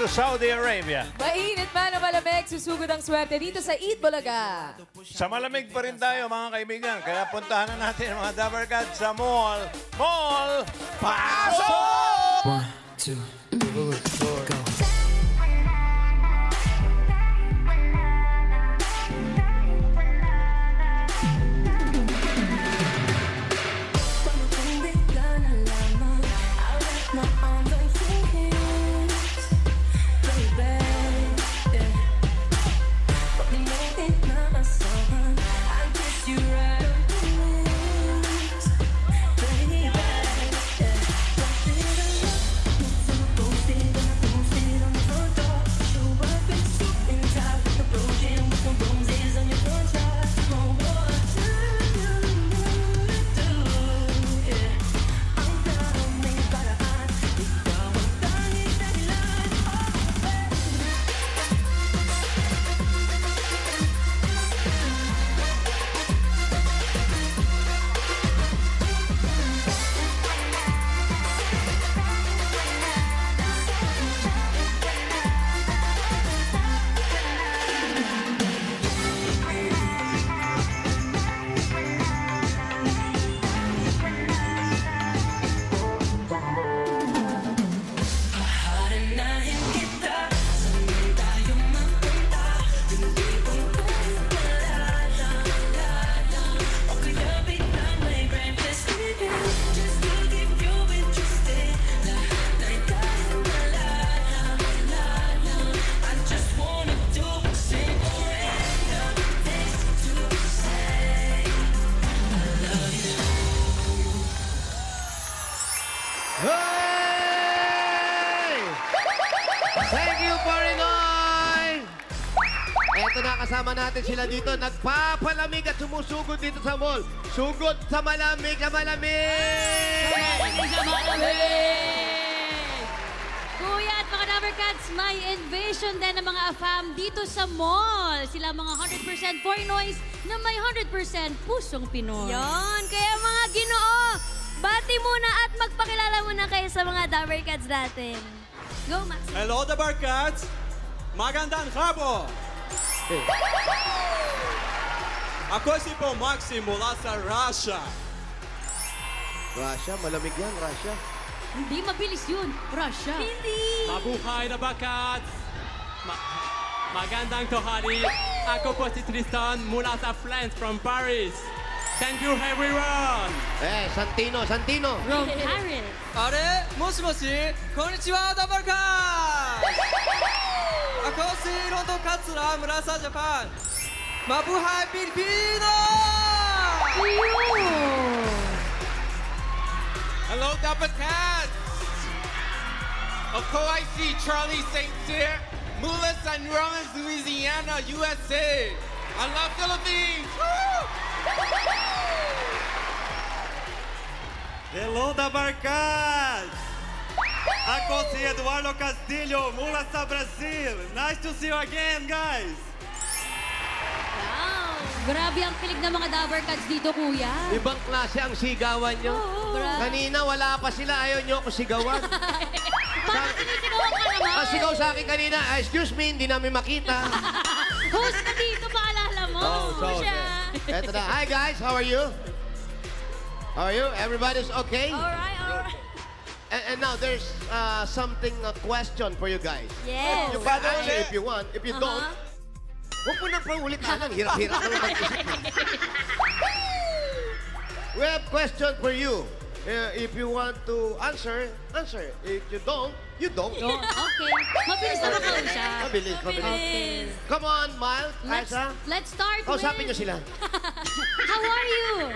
to Saudi Arabia. Mainit man o malamig, susugod ang swerte dito sa Eat Bulaga. Sa malamig pa rin tayo, mga kaibigan. Kaya puntahan na natin mga Dabber Cats sa mall. Mall! Pasok! 1, 2, 3, go. Thank you, Parinoy! Eto na, kasama natin sila dito. Nagpapalamig at sumusugod dito sa mall. Sugod sa malamig na malamig! Kuya at mga Dabber Cats, may invasion din ng mga AFAM dito sa mall. Sila mga 100% Parinoys na may 100% pusong Pinoy. Yon, kaya mga Ginoo, bati muna at magpakilala muna kayo sa mga Dabber Cats natin. Go, Max. Hello, Dabber Cats! Magandang hapon! Ako si po Maxi mula sa Russia. Russia, malamig yan, Russia. Hindi mabilis yun, Russia. Hindi! Mabuhay, Dabber Cats! Magandang tohari. Ako po si Tristan mula sa France from Paris. Thank you, everyone! Santino, Santino. From Paris. Are, moshi, konnichiwa, Dabber Cats! Ako si London Katsura mula sa Japan. Mabuhay, Pilipino! Hello, Dabber Cats! Ako ay si Charlie St. Cyr mula San Roman, Louisiana, USA. I love Philippines! Woo! Hello, Dabber Cats! Ako si Eduardo Castillo mula sa Brazil. Nice to see you again, guys! Grabe ang kilig ng mga Dabber Cats dito, kuya. Ibang klase ang sigawan nyo. Kanina, wala pa sila. Ayaw nyo ako sigawan. Bakit sinisigawan ka naman? Sigaw sa akin kanina, excuse me, hindi namin makita. Host ka dito, paalala mo. Eto na. Hi, guys. How are you? How are you? Everybody's okay? Alright, alright. And now, there's a question for you guys. Yes. You can answer if you want. If you don't, huwag mo nang paulit-anan. Hirap-hirap naman mag-isip. We have question for you. If you want to answer, answer. If you don't, you don't. Okay. Mabilis na makausap. Mabilis, mabilis. Okay. Come on, Miles, Aisha. Let's start Kausapin nyo with... sila. How are you?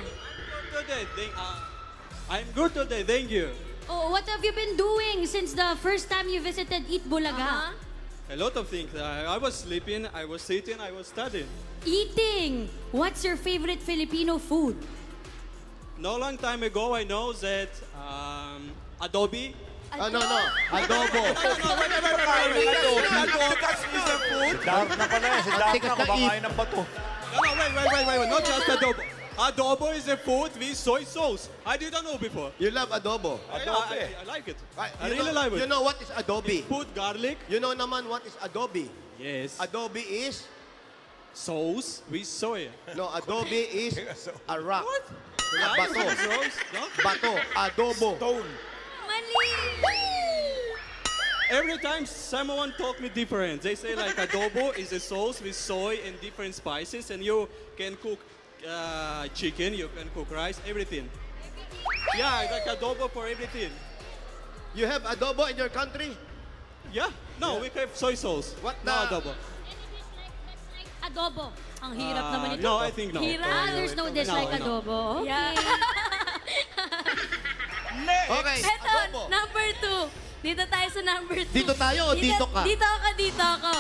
I'm good today, thank you. Oh, what have you been doing since the first time you visited Eat Bulaga? A lot of things. I was sleeping, I was sitting, I was studying. Eating. What's your favorite Filipino food? No long time ago, I know that Adobe. No. Adobo. Dark na pala yan. Si Dark na kumakain ng bato. No, wait. Not just Adobo. Adobo is a food with soy sauce. I didn't know before. You love adobo. I like it. I You really know- like it. You know what is adobe? Put garlic. You know naman what is adobe? Yes. Adobe is? Sauce with soy. No, adobe is a rock. What? Bato. Sauce? No? Bato. Adobo. Mali! Every time someone talk me different. They say like adobo is a sauce with soy and different spices, and you can cook chicken, you can cook rice, everything. Yeah, like adobo for everything. You have adobo in your country? Yeah? No, we have soy sauce. What No the- adobo. Adobo. Ang hirap naman ito. No, I think no. Hirap. There's no dish like No. adobo. Okay. Yeah. Okay, Eto, adobo. number 2. Dito tayo sa number 2. Dito tayo o dito ka? Dito ako.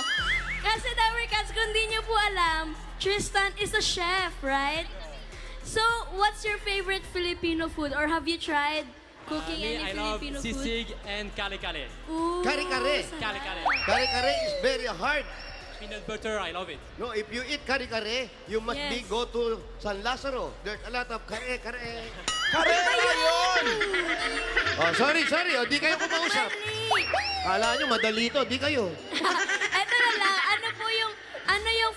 Kasi Dabber Cats, kung di nyo po alam, Tristan is a chef, right? So, what's your favorite Filipino food? Or have you tried cooking any I love Filipino food? sisig and kare-kare. Ooh, Kare-kare. Kare-kare. Kare-kare is very hard. Peanut butter, I love it. No, if you eat kare-kare, you must Yes. go to San Lazaro. There's a lot of kare-kare. Karera yun! Oh, sorry. Oh, di kayo kumausap. Mali! Kala nyo, madali to. Di kayo. Eto na lang, ano yung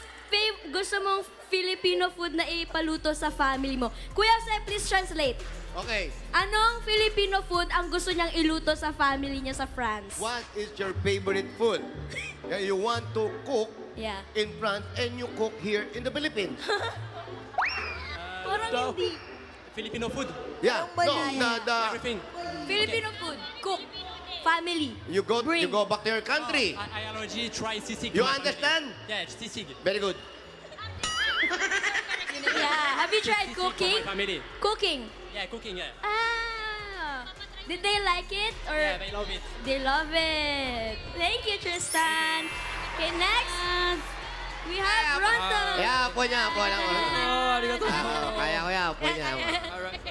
gusto mong Filipino food na ipaluto sa family mo? Kuya Jose, please translate. Okay. Anong Filipino food ang gusto niyang iluto sa family niya sa France? What is your favorite food that you want to cook Yeah. in France and you cook here in the Philippines? Parang hindi. Filipino food, Yeah. No, everything. Filipino food, cook, family. you go Bring. back to your country. I already try sisig. You to my family. understand? Yeah, sisig. Very good. Yeah. Have you tried Sisig for cooking? my family. Cooking. Yeah, cooking, yeah. Ah. Did they like it? Or Yeah, they love it. they love it. Thank you, Tristan. Okay, next. We have Ronto. Yeah, po niya. Oh, arigato. Kaya ko yan. Po niya. Alright,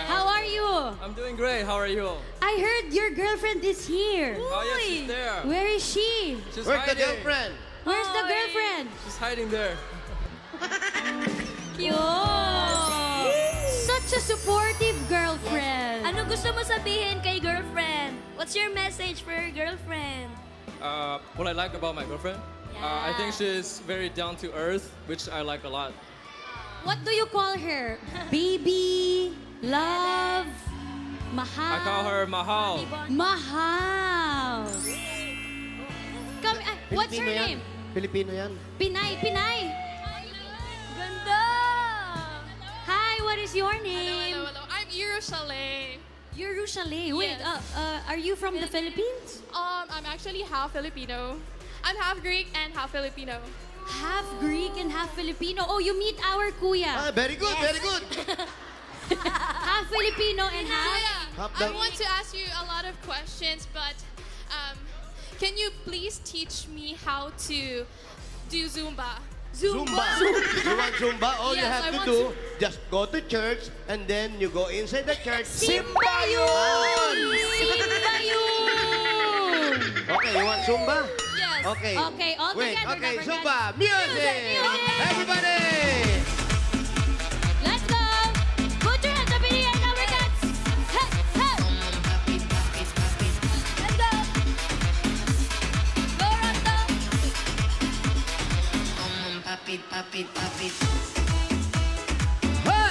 How are you? I'm doing great. How are you? I heard your girlfriend is here. Oh, yes, she's there. Where is she? She's Where's the hiding. girlfriend? Where's the Oy. girlfriend? She's hiding there. Cute. Such a supportive girlfriend. Ano gusto mo sabihin kay girlfriend? What's your message for your girlfriend? What I like about my girlfriend? I think she's very down to earth, which I like a lot. What do you call her? Baby, love, mahal. I call her Mahal. Mahal. Come, what's her Filipino yan. name? Filipino yan. Pinay. Ganda! Hi, what is your name? Hello. I'm Yerushalayim. Yerushalayim. Wait, are you from the Philippines? I'm actually half Filipino. I'm half Greek and half Filipino. Half Greek and half Filipino. Oh, you meet our kuya. Very good, very good. Half Filipino and half... Half I the- want to ask you a lot of questions, but can you please teach me how to do Zumba? Zumba. You want Zumba? All you Yes, have I to want do, just go to church and then you go inside the church. Simba yun! Simba yun! Okay, you want Zumba? Yes. Okay. Okay, all Wait, together, okay, Dabber Zumba. Cats. Music! Everybody! Let's go! Put your hands up in the air, Dabber Cats! Hey, hey! Let's go! Go, Ronto! Ha!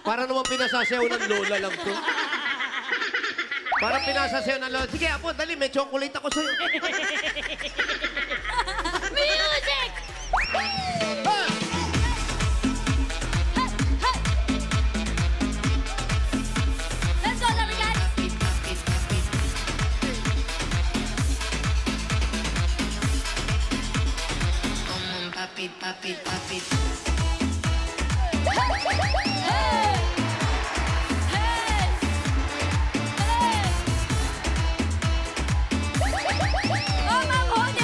Para naman pinasasayaw ng lola lang to. Para pinasasayaw ng lola. Sige, Apo, dali, may chocolate ako sa'yo. Music! Ha! Let's go, Dabber Cats! Oh, Ma'am Hone!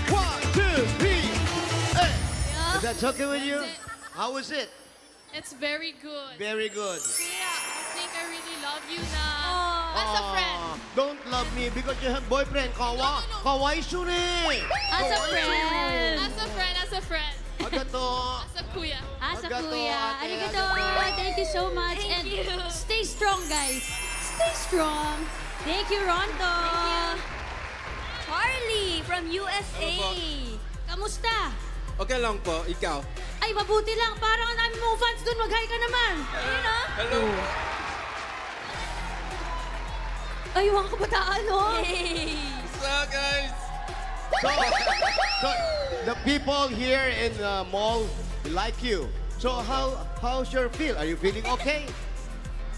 1, 2, 3, hey! Is that okay with you? How was it? It's very good. Very good. Yeah, I think I really love you na as a friend. Don't love me because you have boyfriend. Kawaii sure. As a friend. As a friend. Agato, kuya. Sa Arigato, kuya. ate. Arigato. Thank you so much. Thank and you. stay strong, guys. Stay strong. Thank you, Rondo. Charlie from USA. Ano po? Kamusta? Okay lang po, ikaw. Ay, mabuti lang. Parang ang dami mong fans doon. Mag-hi ka naman. Ayun o. Hello. Ay, mga kabataan, no? What's up, guys? So the people here in the mall like you. So how's your feel? Are you feeling okay?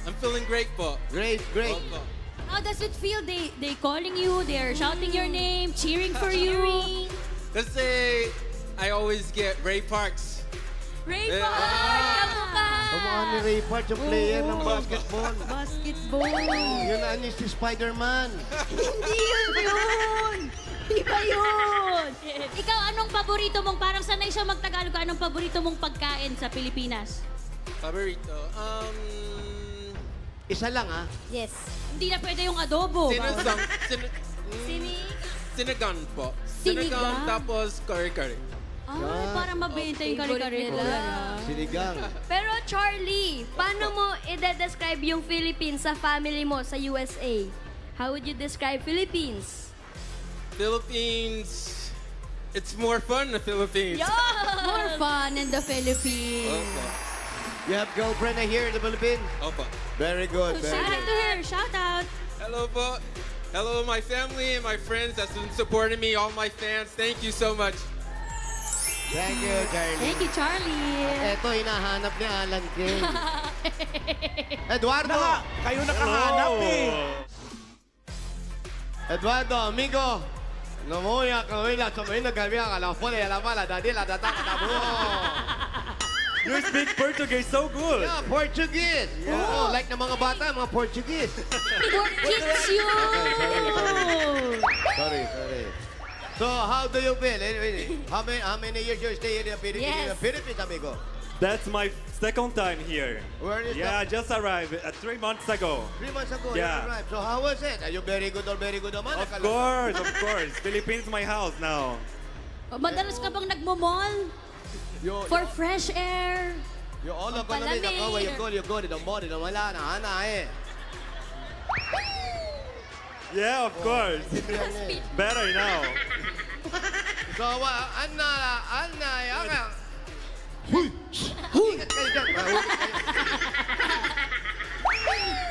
I'm feeling great po. Great, great. Opo. How does it feel? They calling you, they're shouting your name, cheering for you. Kasi I always get Ray Parks. Ray Eh, Park, kamukha. Kamukha ni Ray Park, yung player ng basketball. Basketball. Yun na si Spider-Man. Hindi yun! Iba yun! Ikaw, anong paborito mong, parang sanay siya magtagalog, anong paborito mong pagkain sa Pilipinas? Paborito. Isa lang, ha? Yes. Hindi na pwede yung adobo. Sinasang. Sinigang po. Sinigang? Tapos curry-curry. Ay, parang mabenta yung kare-kare ko. Sinigang. Pero Charlie, paano mo i-describe yung Philippines sa family mo sa USA? How would you describe Philippines? Philippines. It's more fun in the Philippines. More fun in the Philippines. Opo. You have girlfriend here in the Philippines? Opo. Very good, Shout very out good. to her. Shout out. Hello po. Hello my family and my friends that's been supporting me, all my fans. Thank you so much. Thank you, Charlie. Thank you, Charlie. Ito, hinahanap ni Alan Kay. Eduardo! Kayo nakahanap eh. Eduardo, amigo. No voy a comer la sombrina que había a la fuera de la mala, Daniela, You speak Portuguese so good. Yeah, Portuguese. Oh, like ng mga bata, mga Portuguese. Portuguese yun. Sorry. So, how do you feel? How many years you stay in the Philippines, amigo? That's my second time here. Where is Yeah, I just arrived 3 months ago. 3 months ago, Yeah. you arrived. So, how was it? Are you very good naman? Of course. Philippines my house now. Madalas ka bang nagmo-mall? For fresh air. You all of Palamig. Where you go to the mall, wala na, ana eh. Yeah, of course. Better now. So, Anna, Ingat kayo dyan.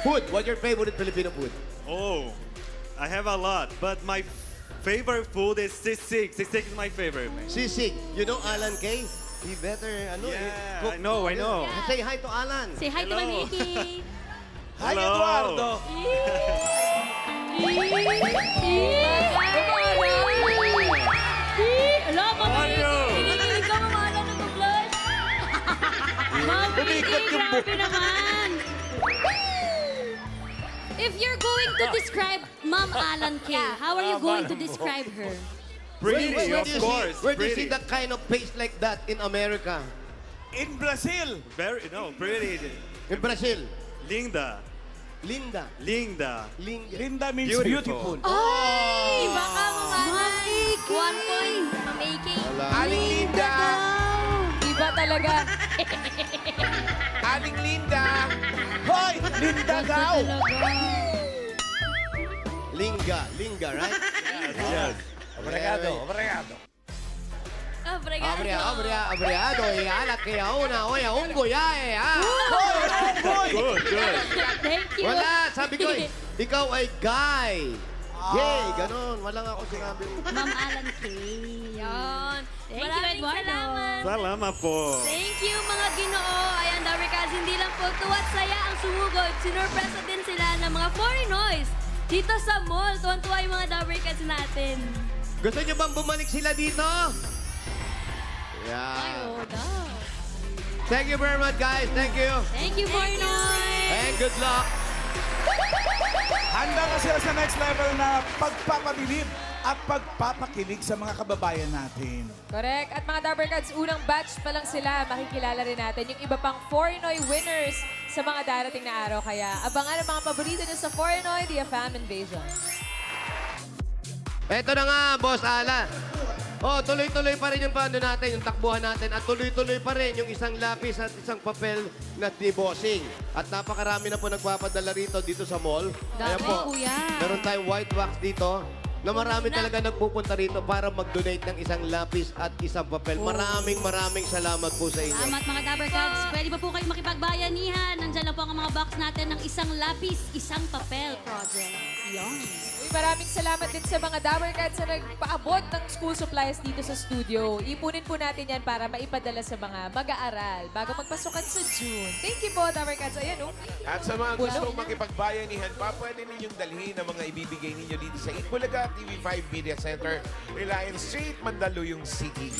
Food, what's your favorite Filipino food? Oh, I have a lot, but my favorite food is sisig. Sisig is my favorite. Man. Sisig. You know Alan Kay? He better, Yeah, cook. I know. Yeah. Say hi to Alan. Say hi to Hello. Maniki. Hi, Hello. Eduardo. Hello, Mario. Kinikilig ka, mamala na mag-blush. Mamiki, grabe naman. If you're going to describe Ma'am Alan Kay, how are you going to describe her? Pretty, of do you course. Where do you see Pretty. that kind of face like that in America? In Brazil. Pretty. In Brazil? Linda. Linda. Linda means Beautiful. beautiful. Ay, baka mamanay. Mamiki. 1 point. Making. Aling Linda. Iba talaga. Aling Linda. Hoy, Linda daw. Linga, right? Yes. Obrigado. Abreado, ala que una, oye, un goyae, Good. Thank you. Wala, sabi ko, ikaw ay guy. Yay, ganun. Walang ako sinabi. Ma'am Alan Kay. Yan. Thank you, Maraming Eduardo. salamat. Salamat po. Thank you, mga Ginoo. Ayan, Dabarkads, hindi lang po tuwa't saya ang sumugod. Sinurpresa din sila ng mga Foreignoys dito sa mall. Tuwan-tuwa yung mga Dabarkads natin. Gusto niyo bang bumalik sila dito? Ay, Yeah. oh, daw. Thank you very much, guys. Thank you. Thank you, Foreignoy. And good luck. Handa na sila sa next level na pagpapabilib at pagpapakilig sa mga kababayan natin. Correct. At mga Dabarkads, unang batch pa lang sila. Makikilala rin natin yung iba pang Foreignoy winners sa mga darating na araw. Kaya abangan ang mga paborito nyo sa Foreignoy, The AFAM Invasion. Eto na nga, Boss Ala. Oh, tuloy-tuloy pa rin yung paano natin, yung takbuhan natin. At tuloy-tuloy pa rin yung isang lapis at isang papel na debossing. At napakarami na po nagpapadala rito dito sa mall. Dami, kuya. Meron tayong white wax dito na marami talaga nagpupunta rito para mag-donate ng isang lapis at isang papel. Maraming salamat po sa inyo. Salamat mga Dabber Cats. Pwede ba po kayo makipagbayanihan? Nandyan lang po ang mga box natin ng isang lapis, isang papel project. Yun. Uy, maraming salamat din sa mga Dabber Cats na nagpaabot ng school supplies dito sa studio. Ipunin po natin yan para maipadala sa mga mag-aaral bago magpasukan sa June. Thank you po, Dabber Cats. Ayan, oh. At sa mga gusto makipagbayanihan pa, pwede ninyong dalhin ang mga ibibigay ninyo dito sa Itbulaga TV5 Media Center, Reliance Street, Mandaluyong City.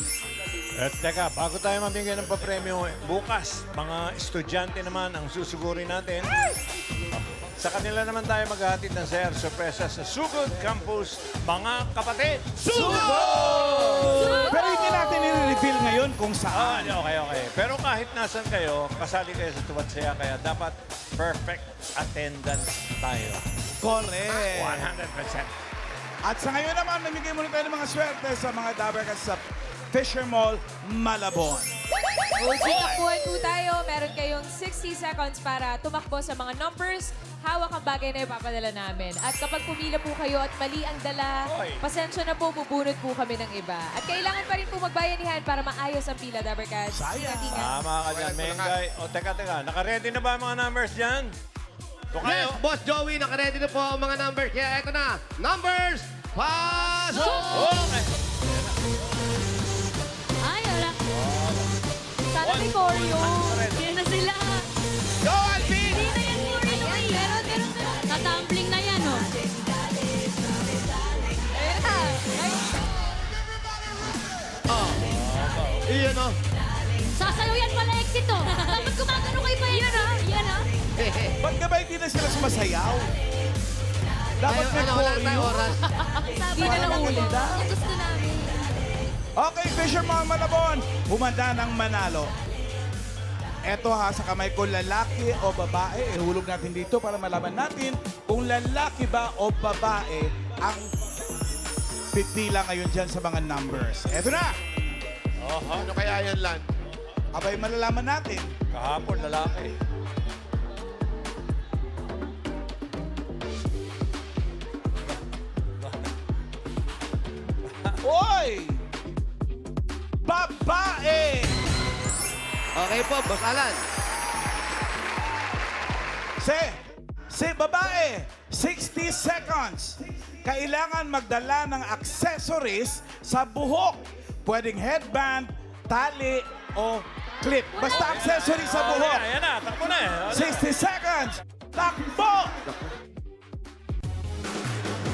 At teka, bago tayo mamigay ng papremyo, bukas, mga estudyante naman ang susugurin natin. Sa kanila naman tayo maghahatid ng sorpresa sa Sugod Campus, mga kapatid. Sugod! Pero hindi natin i-reveal ngayon kung saan. Okay. Pero kahit nasan kayo, kasali kayo sa Tuwad Saya, kaya dapat perfect attendance tayo. Correct. 100%. At sa ngayon naman, namigay muna tayo ng mga swerte sa mga Dabber Cats sa Fisher Mall, Malabon. Takbuhan po tayo. Meron kayong 60 seconds para tumakbo sa mga numbers. Hawak ang bagay na ipapadala namin. At kapag pumila po kayo at mali ang dala, pasensya na po, bubunot po kami ng iba. At kailangan pa rin po magbayanihan para maayos ang pila, Dabber Cats. Tama ka dyan, Mengay. O, teka. Naka-ready na ba ang mga numbers dyan? Yes, Boss Joey, naka-ready na po ang mga numbers. Kaya eto na, numbers, pasok! Okay. Ay, wala. Sana may choreo. Yan na sila. Go, Alvin! Hindi na yan choreo. Ay, meron. Tatumbling na yan, oh. Ayun na. Iyan o. Sasayaw yan pala exit, oh. Dapat gumagano kayo pa yan, oh. Yan, oh. Ba't ka ba hindi na sila sumasayaw? Dapat may Wala tayong choreo. oras. Hindi na lang ulit. Gusto namin. Okay, Fisher Mall, Malabon, humanda ng manalo. Eto ha, sa kamay ko, lalaki o babae. Ihulog natin dito para malaman natin kung lalaki ba o babae ang pipila ngayon dyan sa mga numbers. Eto na! Ano kaya yan, Lan? Abay, malalaman natin. Kahapon, lalaki. Oy! Babae! Okay po, Boss Alan. Si babae, 60 seconds. Kailangan magdala ng accessories sa buhok. Pwedeng headband, tali, o clip. Basta accessories sa buhok. Ayan na, takbo na eh. 60 seconds. Takbo!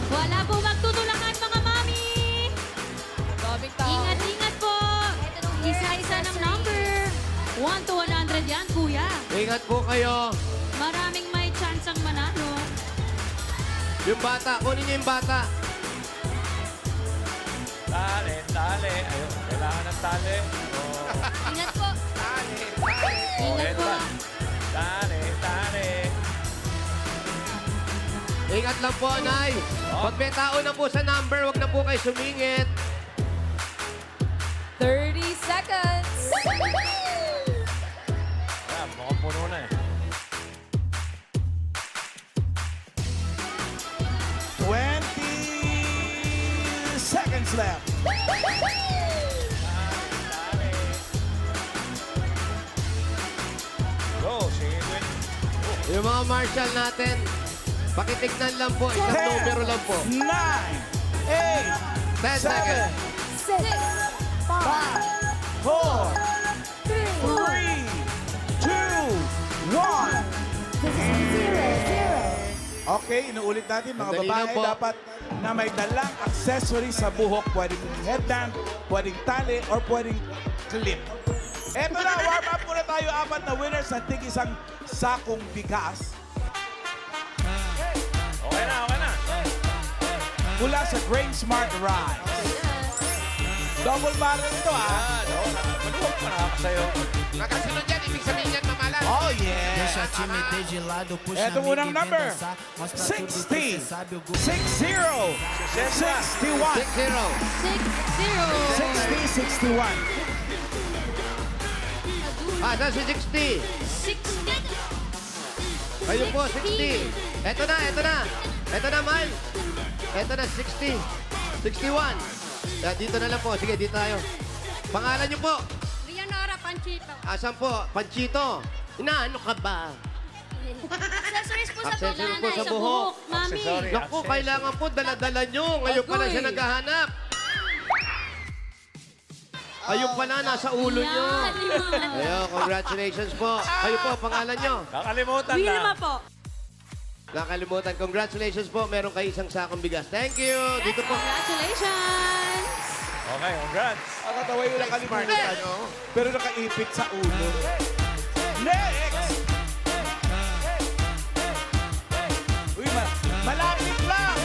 Wala po magtutulakan, mga mami. Daming tao. Ingat po. Isa-isa ng number. 1 to 100 yan, kuya. Ingat po kayo. Maraming may chance ang manalo. Yung bata, kunin niyo yung bata. Tali. Ayun, kailangan ng tali. Ingat po. Ingat po. Tali. Ingat lang po, Nay. Pag may tao na po sa number, huwag na po kayo sumingit. 30 seconds. Ayan, mukhang puno na eh. 20 seconds left. Go, sige, Gwen. Yung mga marshal natin, pakitignan lang po. Isang 10, numero lang po. 9, 10 8, 7, seconds. 6, 5, 4, 3, 2, 1. Okay, inuulit natin mga Sandali babae lang po. dapat na may dalang accessory sa buhok. Pwedeng headband, pwedeng tali, or pwedeng clip. Eto na, warm up muna tayo. 4 na winners at tig isang sakong bigas. Okay na. Mula sa Grain Smart Rice. Double barrel ito, ah. Maluwag pa na ako sa'yo. Nakasunod yan, ibig sabihin yan, mamalan. Oh, yeah. Eto munang number. 60. 60. 61. 60, 61. Asa si 60? 60. Kayo po, 60. Eto na, eto na. Eto na, Mal. Eto na, 60. 61. Dito na lang po. Sige, dito tayo. Pangalan niyo po. Leonora Panchito. Asan po? Panchito. Inaano ka ba? Accessories po sa Accessories buhok. po sa buhok. Mami. Accessory. Naku, kailangan po dala-dala nyo. Ngayon pala siya naghahanap. Ayun pala, nasa ulo nyo. Ayun, congratulations po. Kayo po, pangalan nyo. Nakalimutan na. Wilma po. Nakalimutan. Congratulations po. Meron kayo isang sakong bigas. Thank you. Dito po. Congratulations! Okay, congrats. Nakatawa yung nakalimutan. Pero nakaipit sa ulo. Next! Uy, malapit lang!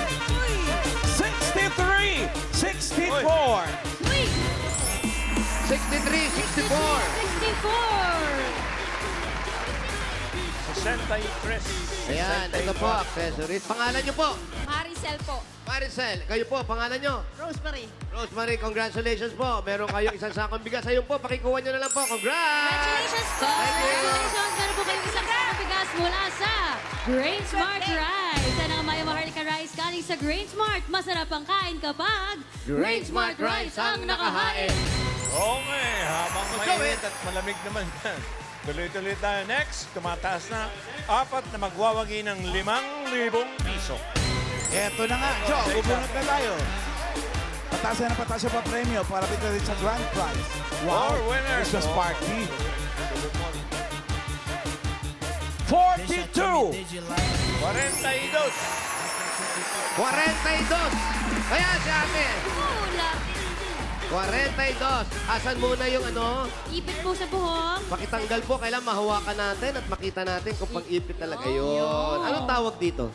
63! 64! 63, 64. 63. Ayan, ito po, accessories. Pangalan nyo po? Maricel po. Maricel. Kayo po, pangalan nyo? Rosemary. Rosemary, congratulations po. Meron kayong isang sakong bigas. Ayun po, pakikuha nyo na lang po. Congrats! Congratulations po! Congratulations! Meron po kayong isang sakong bigas mula sa Grain Smart Rice. Yan ang Maya Maharlika Rice galing sa Grain Smart. Masarap ang kain kapag Grain Smart Rice ang nakahain. Okay, habang mainit at malamig naman yan. Tuloy-tuloy tayo. Next, tumataas na 4 na magwawagi ng 5,000 piso. Eto na nga, Joe, bubunot na tayo. Pataas pa premyo para dito rin sa grand prize. Our winner. This was part B. 42. 42. 42. Kaya si ate. 42. Asan muna yung ano? Ipit po sa buhok. Pakitanggal po. Kailangan mahawakan natin at makita natin kung pag-ipit talaga yun. Anong tawag dito?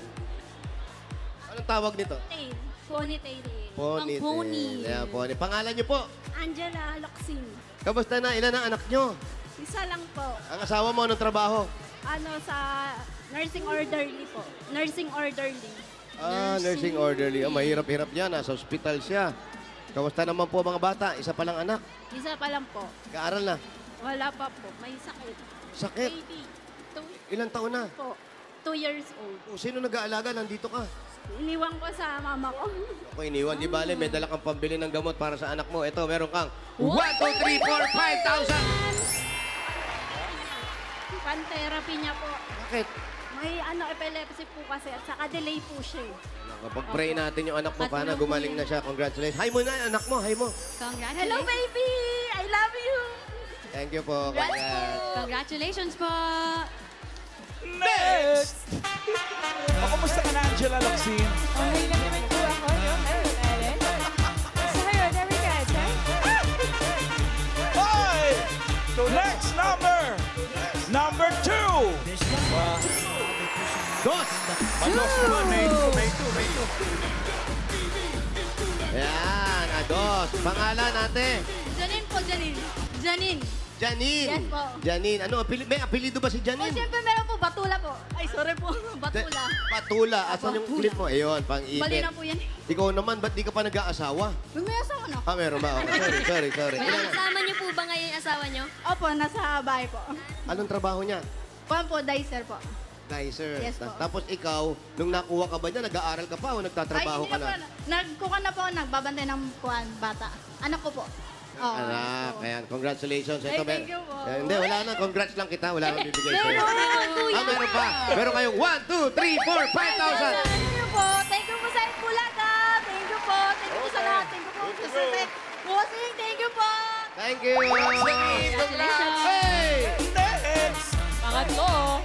Anong tawag nito? Tail. Ponytail. Ponytail. Pony. Yeah, pony. Pangalan niyo po? Angela Locsin. Kamusta na? Ilan ang anak niyo? Isa lang po. Ang asawa mo, anong trabaho? Ano sa nursing orderly po. Nursing orderly. Nursing orderly. Oh, mahirap-hirap yan. Nasa hospital siya. Kamusta naman po mga bata? Isa pa lang anak. Isa pa lang po. Kaaral na. Wala pa po. May sakit. Sakit. Baby. Ilang taon na? Po. 2 years old. Oh, sino nag-aalaga? Nandito ka. Iniwan ko sa mama ko. Ako iniwan. Di bale, may dala kang pambili ng gamot para sa anak mo. Ito, meron kang 1, 2, 3, 4, 5,000! Pan-therapy niya po. Bakit? May epilepsy po kasi at saka delay po siya. Kapag pray natin yung anak mo, paano gumaling na siya. Congratulations. Hi mo na, anak mo. Hi mo. Congratulations. Hello, baby! I love you! Thank you po. Congrats. Congratulations po. Next! O, kumusta ka na, Angela Locsin? Okay lang naman po ako, no? So, ayun, there we go, okay? Hoy! So, next number! Number 2! Dos! Mados naman, may 2. Yan, dos. Pangalan ate? Janine po, Janine. Janine. Janine. Yes po. Janine. Ano, may apelido ba si Oh, Janine? siyempre meron po, Batula po. Ay, sorry po. Batula. Patula. Asan yung clip mo? Ayun, Mali pang-ipit. na po yan. Ikaw naman, ba't di ka pa nag-aasawa? May asawa na. Meron ba? Okay, sorry. Kasama niyo po ba ngayon yung asawa niyo? Opo, nasa bahay po. Anong trabaho niya? Paano po, dicer po. Dicer. Yes po. Tapos ikaw, nung nakuha ka ba niya, nag-aaral ka pa o nagtatrabaho Ay, ka hindi na? na po. Nagkuka na po, nagbabantay ng bata. Anak ko po. Oh, Anak, ayan. Congratulations. Ay, thank you po. Hindi, wala na. Congrats lang kita. Wala nang bibigay sa'yo. Meron! Meron pa. Meron kayong 1, 2, 3, 4, 5,000. Thank you po. Thank you po sa Itbulaga. Thank you po. Thank you po sa lahat. Thank you po. Bossing, thank you po. Thank you. Congratulations. Hey! Next! Pangatlo.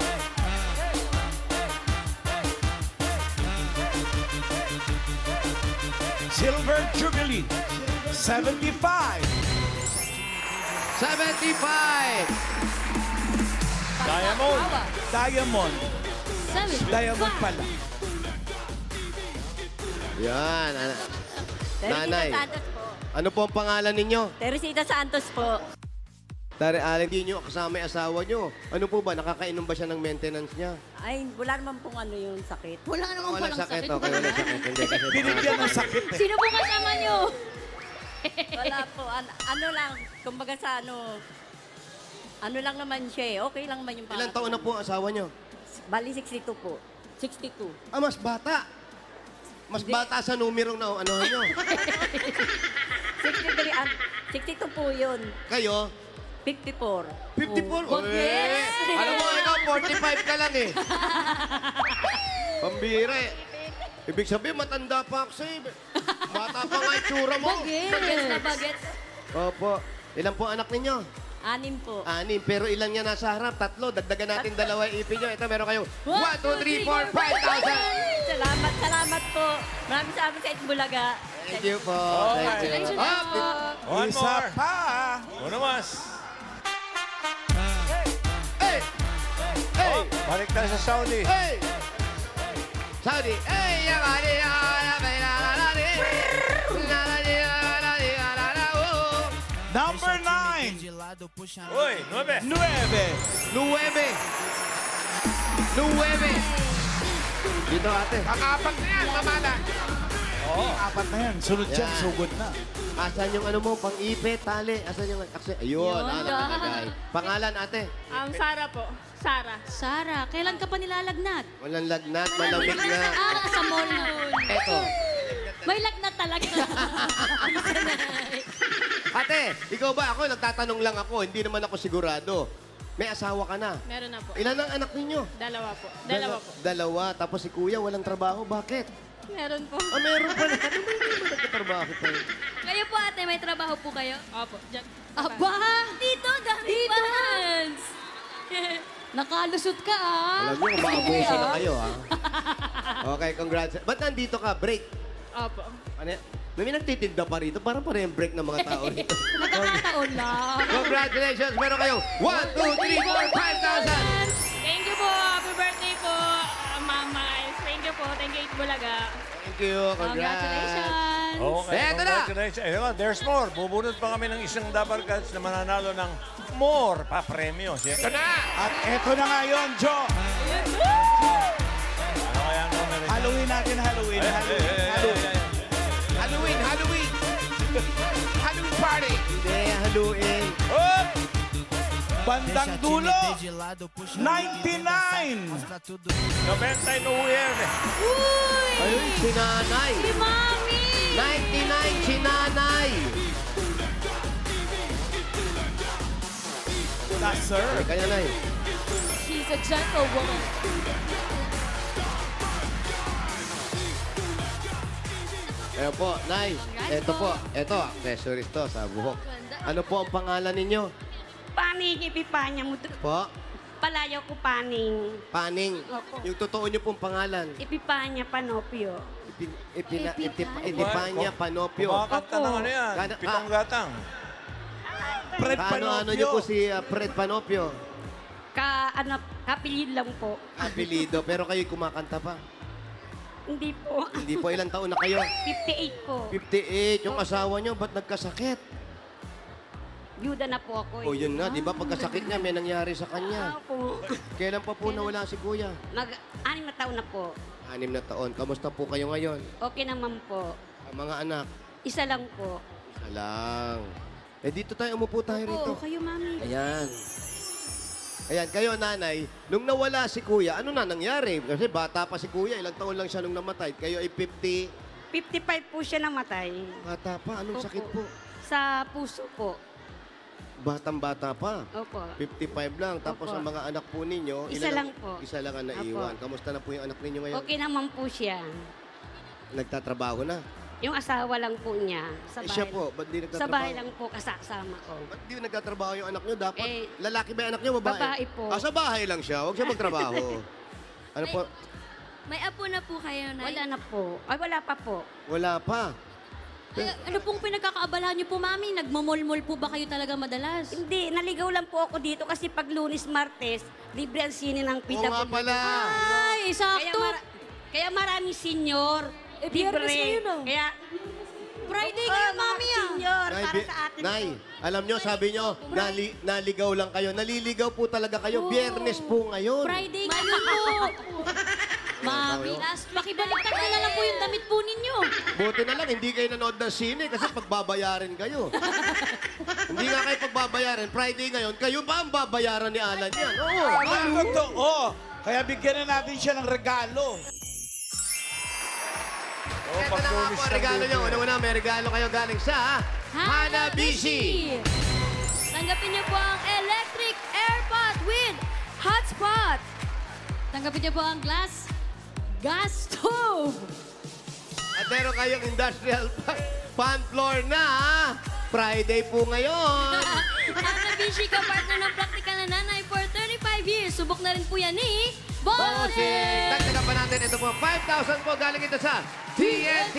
Silver Jubilee. 75. 75. Diamond. Diamond. Diamond pala. Yan. Nanay. Ano po ang pangalan ninyo? Teresita Santos po. Tari, hindi nyo kasama yung asawa nyo. Ano po ba? Nakakainom ba siya ng maintenance niya? Ay, wala naman pong ano yung sakit. Wala naman Walang sakit. Okay, walang sakit. Hindi kasi Binigyan ng sakit eh. Sino po kasama nyo? Wala po. Ano lang, kumbaga sa ano lang naman siya eh. Okay lang naman yung Ilang taon na po ang asawa nyo? Bali, 62 po. 62. Ah, mas bata. Mas bata sa numero na ano nyo. 62 po yun. Kayo? 54. 54? Oh, yes! Alam mo, ikaw, 45 ka lang eh. Pambira eh. Ibig sabihin, matanda pa ako sa'yo. Bata pa nga itsura mo. Bagets na bagets. Opo. Ilan po anak ninyo? 6 po. 6. Pero ilan nga nasa harap? 3. Dagdagan natin 2 ipin nyo. Ito, meron kayong 1, 2, 3, 4, 5,000. Salamat po. Maraming salamat sa Itbulaga. Thank you po. Thank you. One Isa more. pa. Uno mas. Hey! Hey! Oh, balik tayo sa Saudi. Hey! Saudi. Hey! Number 9. Uy, 9. 9. 9. Dito ate. Pang-apat na yan, mamala. Oo. 4 na yan. Sunod yan, Yan. sugod na. Asan yung ano mo? Pang-ipit, tali. Asan yung... Ayun, nakalagay. Pangalan ate? Sara po. Sara. Sara, kailan ka pa nilalagnat? Walang lagnat, malamig na. Sa mall na. Eto. May lagnat talaga. Ate, ikaw ba? Ako, nagtatanong lang ako. Hindi naman ako sigurado. May asawa ka na. Meron na po. Ilan ang anak ninyo? Dalawa po. Dalawa. Tapos si kuya, walang trabaho. Bakit? Meron po. Ah, meron pa na. Ano ba yung nagtatrabaho pa yun? Kayo po ate, may trabaho po kayo? Opo. Aba! Dito, dami fans! Nakalusot ka, ah. Alam nyo, umaabuso na kayo, ha? Okay, congrats. Ba't nandito ka? Break. Opo. Ano yan? May nagtitinda pa rito. Parang pa rin break ng mga tao rito. Nakakataon lang. Congratulations! Meron kayo 1, 2, 3, 4, 5,000! Thank you po. Happy birthday po, Mama. Thank you po. Thank you, Itbulaga. Thank you. Congrats. Congratulations. Okay, Eto na. congratulations. Ayun, there's more. Bubunot pa kami ng isang Dabar Cats na mananalo ng more pa premyo. Ito na! At eto na nga yun, Joe. Ano kaya ang numero? Halloween natin, Halloween. Halloween, Halloween. Halloween party. Hindi, haluin. Up! Bandang dulo. 99. 99 years. Ayun, si nanay. Si Mami! 99, si nanay. Yes, sir. Kaya nay. She's a gentlewoman. Ayan po, nay. Ito po. Ito, accessories to sa buhok. Ano po ang pangalan ninyo? Paning, ipipanya mo. Po? Palayaw ko paning. Paning. Opo. Yung totoo nyo pong pangalan. Ipipanya Panopio. Itipanya Panopio. Kumakanta ng ano yan? Pitong gatang. Fred Ano nyo po si Fred Panopio? Kapilid lang po. Apelido, pero kayo kumakanta pa. Hindi po. Hindi po, ilang taon na kayo? 58 po. 58. Yung asawa nyo, ba't nagkasakit? Yuda na po ako. O yun nga, di ba pagkasakit niya, may nangyari sa kanya. Po. Kailan pa po nawala si kuya? 6 na taon na po. 6 na taon. Kamusta po kayo ngayon? Okay naman po. Ang mga anak? Isa lang po. Isa lang. Eh dito tayo, umupo tayo rito. Oo, kayo, Mami. Ayan. Ayan, kayo nanay, nung nawala si kuya, ano na nangyari? Kasi bata pa si kuya, ilang taon lang siya nung namatay. Kayo ay 50. 55 po siya namatay. Bata pa, anong Opo. sakit po? Sa puso po. Batang-bata pa. Opo. 55 lang. Tapos Opo. ang mga anak po ninyo, Isa lang po. Isa lang ang naiwan. Kamusta na po yung anak ninyo ngayon? Okay naman po siya. Nagtatrabaho na. Yung asawa lang po niya. Sa Eh, bahay, siya po, ba't di sa nagtatrabaho? bahay lang po kasama ko. Ba't di nagtatrabaho yung anak nyo? Dapat, Eh, lalaki ba yung anak nyo, babae? babae po. Ah, sa bahay lang siya. Huwag siya magtrabaho. Ano po? May apo na po kayo, Nay? Wala na po. Ay, wala pa po. Wala pa. Ano pong pinagkakaabalahan niyo po, Mami? Nagmamol-mol po ba kayo talaga madalas? Hindi, naligaw lang po ako dito kasi pag Lunes, Martes, libre ang sine ng PWD. Oo nga pala. Ay, sakto. Kaya maraming senior. Biyernes libre. ngayon, ah. Kaya, Friday ngayon, Mami, ah. Senior, para sa atin. Nay, alam nyo, sabi nyo, naligaw lang kayo. Naliligaw po talaga kayo. Biyernes po ngayon. Friday ngayon po. Mami, pakibaliktad ko na lang po yung damit po ninyo. Buti na lang, hindi kayo nanood ng sine kasi pagbabayarin kayo. Hindi nga kayo pagbabayaran. Friday ngayon, kayo ba ang babayaran ni Alan yan? Oo. Ang totoo. Kaya bigyan na natin siya ng regalo. Ito na nga po ang regalo nyo. Una-una, may regalo kayo galing sa Hanabishi. Tanggapin niyo po ang electric airpot with hotspot. Tanggapin niyo po ang gas stove. At meron kayong industrial fan floor na Friday po ngayon. Hanabishi ka partner ng practical na nanay for 35 years. Subok na rin po yan ni Bossing! Dagdagan pa natin. Ito po, 5,000 po galing ito sa TNT.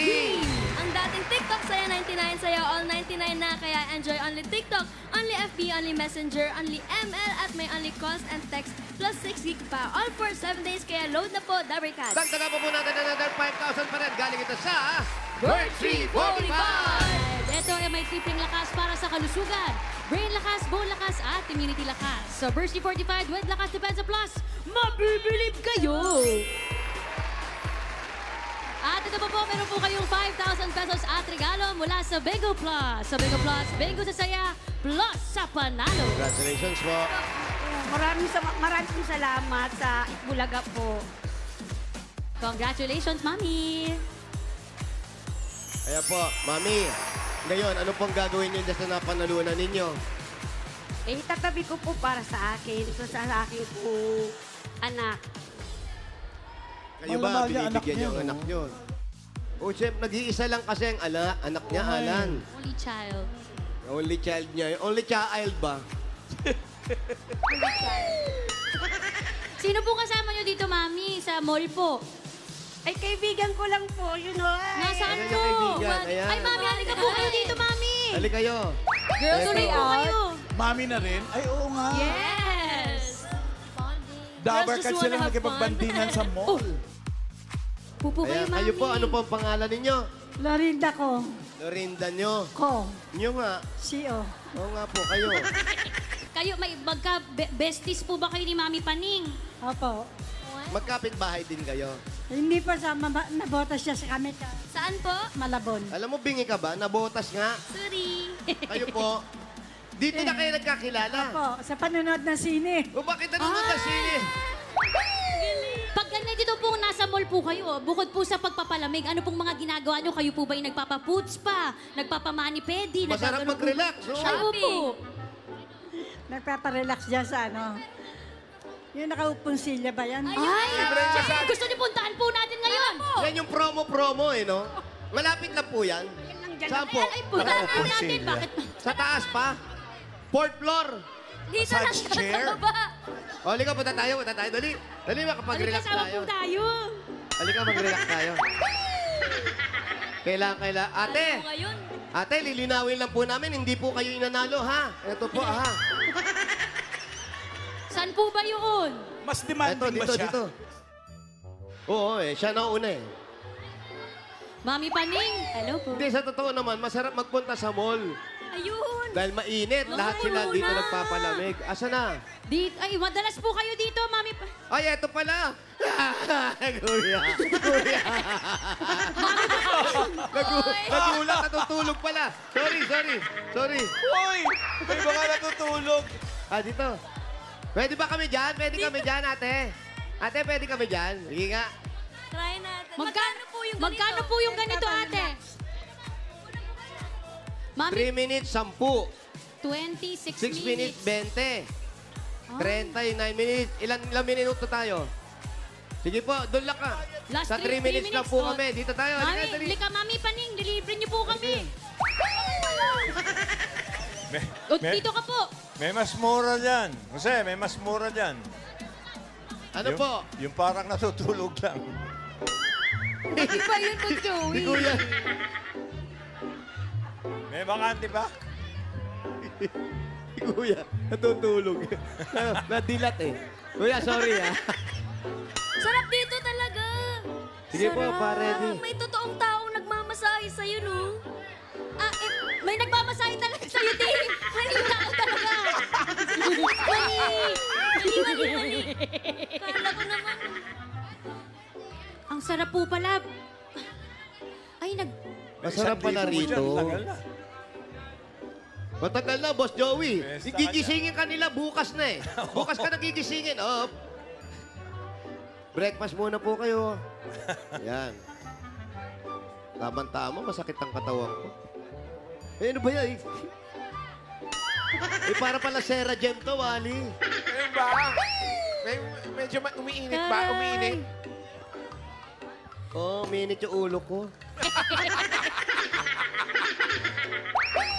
Ang dating TikTok saya 99, saya all 99 na. Kaya enjoy only TikTok, only FB, only Messenger, only ML at may only calls and text plus 6 gig pa. All for 7 days. Kaya load na po, Dabber Cats. Dagdagan po natin another 5,000 pa rin. Galing ito sa Bird 345. Ito ay may tripleng lakas para sa kalusugan. Brain lakas, bone lakas, at immunity lakas. So, Burst 45 with Lakas Depensa Plus, mabibilib kayo! At ito pa po, meron po kayong 5,000 pesos at regalo mula sa Bingo Plus. Sa Bingo Plus, Bingo sa saya, plus sa panalo. Congratulations po. Maraming salamat sa Itbulaga po. Congratulations, Mami! Ayan po, Mami. Ngayon, ano pong gagawin niyo dyan sa napanalunan ninyo? Tatabi ko po para sa akin. So, sa aking po anak. Kayo ba, binibigyan niyo ang anak niyo? O, siyempre, nag-iisa lang kasi ang anak niya, Alan. Only child. Only child niya. Only child ba? Sino po kasama niyo dito, Mami, sa mall po? Ay, kaibigan ko lang po, you know. Nasaan Ayan po? yung kaibigan, ayan. Ay, Mami, halika po kayo dito, Mami. Hali kayo. Girls Tuloy Day po Out. kayo. Mami na rin? Ay, oo nga. Yes! Dabber Girls just Cats wanna sila have nakipagbandingan sa mall. Pupo kayo, Ayan, Mami. kayo po, ano po ang pangalan ninyo? Lorinda ko. Lorinda nyo. Ko. Nyo nga. CEO. Oo nga po, kayo. Kayo, may besties po ba kayo ni Mami Paning? Opo. Magkapit bahay din kayo. Hindi pa sa nabotas siya sa kami. Saan po? Malabon. Alam mo, bingi ka ba? Nabotas nga. Sorry. Kayo po. Dito na kayo nagkakilala. Opo, sa panonood ng sine. O bakit nanonood ng sine? Pag ganyan dito po, nasa mall po kayo, bukod po sa pagpapalamig, ano pong mga ginagawa nyo? Kayo po ba yung nagpapapoots pa? Nagpapamani-pedi? Masarap mag-relax. No? Kayo po. Nagpaparelax dyan sa ano. Yung nakaupong silya ba yan? Ay! Gusto niyo puntahan po natin ngayon. Yan yung promo-promo eh, no? Malapit lang po yan. Saan po? Ay, puntahan po natin. Bakit? Sa taas pa? Fourth floor. Dito lang Massage sa chair? baba. O, halika, punta tayo. Dali. Dali, makapag-relax Kasama tayo. po tayo. Halika, mag-relax tayo. Kailangan. Ate, lilinawin lang po namin. Hindi po kayo inanalo, ha? Ito po, ha? Saan po ba yun? Mas demanding ba siya? Dito. Oo, siya na una eh. Mami Paning, hello po. Hindi, sa totoo naman, masarap magpunta sa mall. Ayun. Dahil mainit, lahat sila dito nagpapalamig. Asa na? Ay, madalas po kayo dito, Mami Ay, eto pala! Kuya! Nagulat, natutulog pala. Sorry. Uy! May mga natutulog. Dito. Pwede ba kami dyan? Pwede kami dyan, ate? Ate, pwede kami dyan? Sige nga. Try natin. Magkano po yung ganito? Magkano po yung ganito, ate? Mami, 3 minutes, 10. 26 6 minutes, 20. 39 minutes. Ilang minuto tayo? Sige po, doon lang ka. Last Sa 3 three minutes lang po oh. kami. Dito tayo. Mami, Dali. halika, Mami Paning, deliver niyo po kami. Dito ka po. May mas mura dyan. Jose, may mas mura dyan. Ano Yung- po? Yung parang natutulog lang. Hindi ba yun po, Joey? Di kuya. May bakante ba? Di kuya. Natutulog. Nadilat eh. Kuya, sorry ha. Sarap dito talaga. Sige po, Sarap. pa-ready. May totoong taong nagmamasahe sa'yo, no? May nagmamasahe talaga sa'yo, Dave. Mali ka talaga. Mali. Kala ko naman. Ang sarap po pala. Ay, Masarap pala rito. Matagal na, Boss Joey. Besta ka Gigisingin ka nila bukas na eh. Bukas ka nagigisingin. Oh. Breakfast muna po kayo. Yan. Tama-tama, masakit ang katawan ko. Eh, ano ba yan? Eh, para pala Sarah Gem to, Wally. Ayun ba? Medyo umiinit ba? Umiinit? Oh, umiinit yung ulo ko.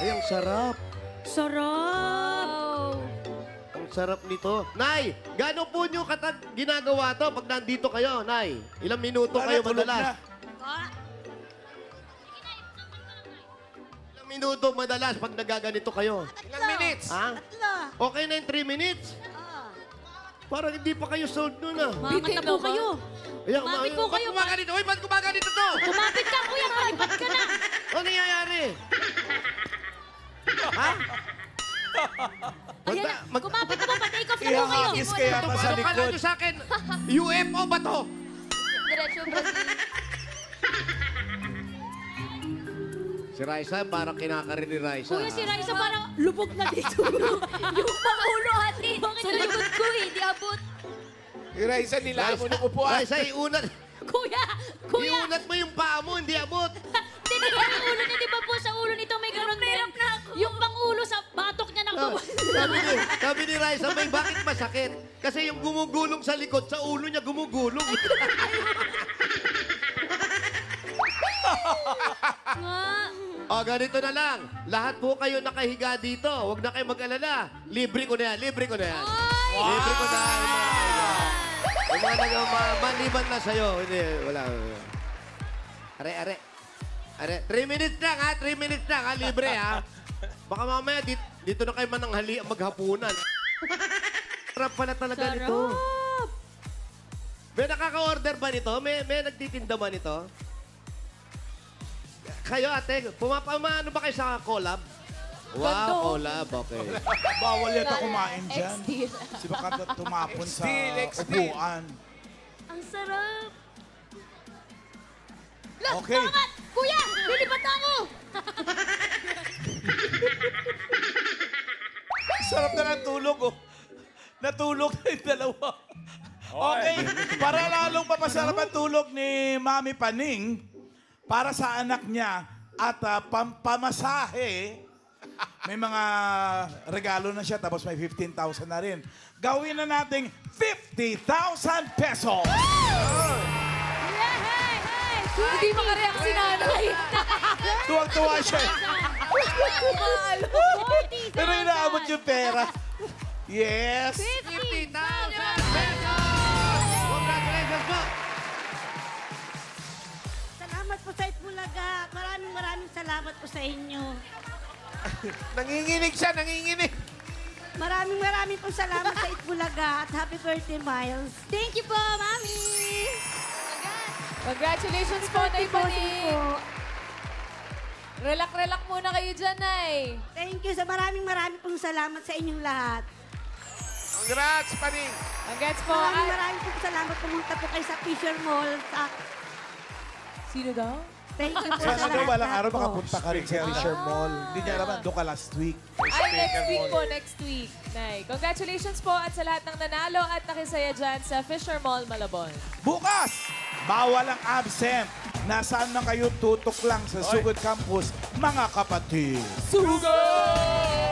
Ay, ang sarap. sarap. Ang sarap nito. Nay, gaano po nyo ginagawa to pag nandito kayo, Nay? Ilang minuto kayo madalas? Ilang minuto madalas pag nagaganito kayo? Ilang minutes? Ha? Okay na yung 3 minutes? Parang hindi pa kayo sold nun ah. Mamat na po kayo. Ayan, Kumapit po kayo. Ba't kumaganito? Uy, ba't kumaganito to? Kumapit ka, kuya. Malipat ka na. Ano nangyayari? Ha? Ayan na. Kumapit na po. Pa-take off na po kayo. Ihahagis kaya pa sa Ano kala likod. nyo sa akin? UFO ba to? Diretso Brazil. Si Raisa, parang kinakarin ni Raisa. Kuya, si Raisa parang lubog na dito. Yung pangulo, ate. Sa likod ko eh. Di abot. Raisa, nila mo ng upuan. Raisa, iunat. Kuya! Kuya! Iunat mo yung paa mo, hindi abot. Hindi ba yung ulo niya, di ba po sa ulo nito may ganun din? Yung pangulo sa batok niya nakababa. Sabi ni Raisa, may bakit masakit? Kasi yung gumugulong sa likod, sa ulo niya gumugulong. O, ganito na lang. Lahat po kayo nakahiga dito. Huwag na kayo mag-alala. Libre ko na yan, libre ko na yan. Libre ko na yan. Yung mga maliban na sa'yo. Hindi, wala. Are. 3 minutes lang ha, 3 minutes lang ha, libre ha. Baka mamaya dito na kayo mananghali maghapunan. Sarap pala talaga nito. May nakaka-order ba nito? May nagtitinda ba nito? Kayo ate, ano ba kayo sa collab? Wow, collab, okay. Bawal yata kumain dyan. Ex-deal. Kasi baka tumapon sa Ex-deal. upuan. Ang sarap. Okay. Bakit? Kuya! Lilipat na ako! Sarap na ng tulog, oh. Natulog na yung dalawa. Okay, para lalong mapasarap ang tulog ni Mami Paning para sa anak niya at pamasahe. May mga regalo na siya tapos may 15,000 na rin. Gawin na nating 50,000 pesos! Hindi makareact si nanay. Tuwang-tuwa siya. Pero inaabot yung pera. Yes! 50,000 pesos! Congratulations po! Salamat po sa Itbulaga. Maraming salamat po sa inyo. Nanginginig siya, nanginginig. Maraming po salamat sa Itbulaga at happy birthday, Miles. Thank you po, Mami! Congratulations po, Nay Paning. Relax muna kayo dyan, Nay. Thank you. Maraming pong salamat sa inyong lahat. Congrats, Paning. Congrats po. Maraming pong salamat. Pumunta po kayo sa Fisher Mall. Sino daw? Thank you po Sana sa daw lahat. walang araw makapunta ka rin sa Fisher Mall. Hindi niya alam, doon ka last week. Ay, next week, Nay. Congratulations po at sa lahat ng nanalo at nakisaya dyan sa Fisher Mall, Malabon. Bukas, bawal ang absent. Nasaan na kayo tutok lang sa Sugod Campus, mga kapatid? Sugod!